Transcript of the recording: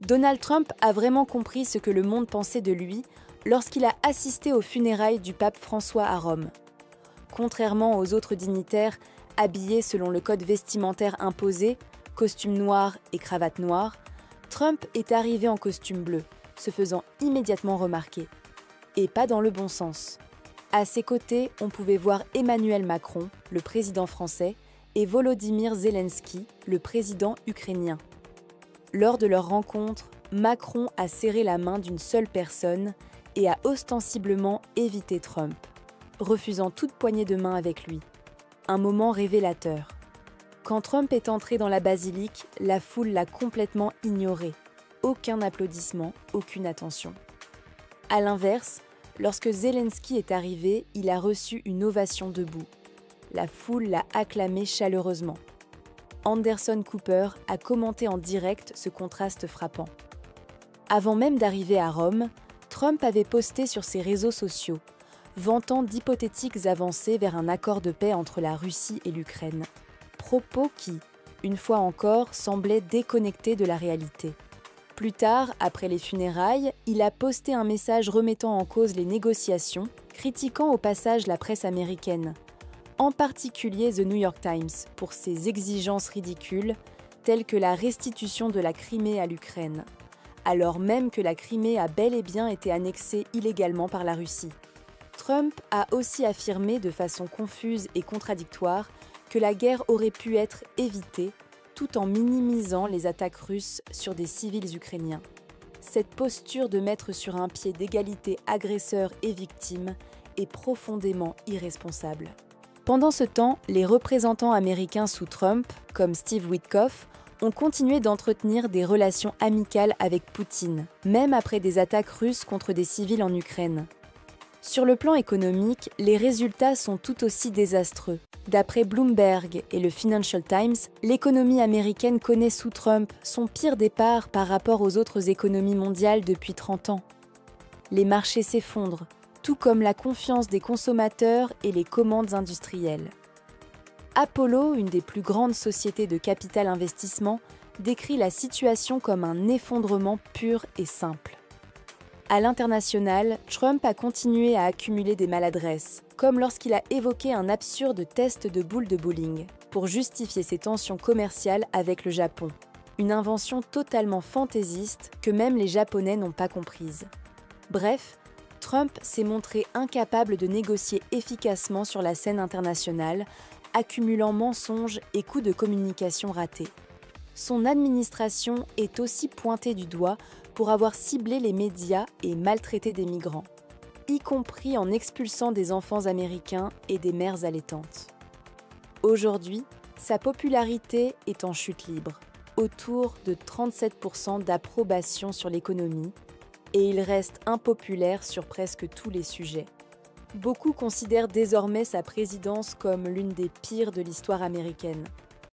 Donald Trump a vraiment compris ce que le monde pensait de lui lorsqu'il a assisté aux funérailles du pape François à Rome. Contrairement aux autres dignitaires habillés selon le code vestimentaire imposé, costume noir et cravate noire, Trump est arrivé en costume bleu, se faisant immédiatement remarquer. Et pas dans le bon sens. À ses côtés, on pouvait voir Emmanuel Macron, le président français, et Volodymyr Zelensky, le président ukrainien. Lors de leur rencontre, Macron a serré la main d'une seule personne et a ostensiblement évité Trump, refusant toute poignée de main avec lui. Un moment révélateur. Quand Trump est entré dans la basilique, la foule l'a complètement ignoré. Aucun applaudissement, aucune attention. À l'inverse, lorsque Zelensky est arrivé, il a reçu une ovation debout. La foule l'a acclamé chaleureusement. Anderson Cooper a commenté en direct ce contraste frappant. Avant même d'arriver à Rome, Trump avait posté sur ses réseaux sociaux, vantant d'hypothétiques avancées vers un accord de paix entre la Russie et l'Ukraine. Propos qui, une fois encore, semblaient déconnectés de la réalité. Plus tard, après les funérailles, il a posté un message remettant en cause les négociations, critiquant au passage la presse américaine, en particulier The New York Times, pour ses exigences ridicules, telles que la restitution de la Crimée à l'Ukraine, alors même que la Crimée a bel et bien été annexée illégalement par la Russie. Trump a aussi affirmé de façon confuse et contradictoire que la guerre aurait pu être évitée, tout en minimisant les attaques russes sur des civils ukrainiens. Cette posture de mettre sur un pied d'égalité agresseurs et victimes est profondément irresponsable. Pendant ce temps, les représentants américains sous Trump, comme Steve Witkoff, ont continué d'entretenir des relations amicales avec Poutine, même après des attaques russes contre des civils en Ukraine. Sur le plan économique, les résultats sont tout aussi désastreux. D'après Bloomberg et le Financial Times, l'économie américaine connaît sous Trump son pire départ par rapport aux autres économies mondiales depuis 30 ans. Les marchés s'effondrent, tout comme la confiance des consommateurs et les commandes industrielles. Apollo, une des plus grandes sociétés de capital investissement, décrit la situation comme un effondrement pur et simple. À l'international, Trump a continué à accumuler des maladresses, comme lorsqu'il a évoqué un absurde test de boules de bowling, pour justifier ses tensions commerciales avec le Japon. Une invention totalement fantaisiste que même les Japonais n'ont pas comprise. Bref, Trump s'est montré incapable de négocier efficacement sur la scène internationale, accumulant mensonges et coups de communication ratés. Son administration est aussi pointée du doigt pour avoir ciblé les médias et maltraité des migrants, y compris en expulsant des enfants américains et des mères allaitantes. Aujourd'hui, sa popularité est en chute libre, autour de 37% d'approbation sur l'économie, et il reste impopulaire sur presque tous les sujets. Beaucoup considèrent désormais sa présidence comme l'une des pires de l'histoire américaine,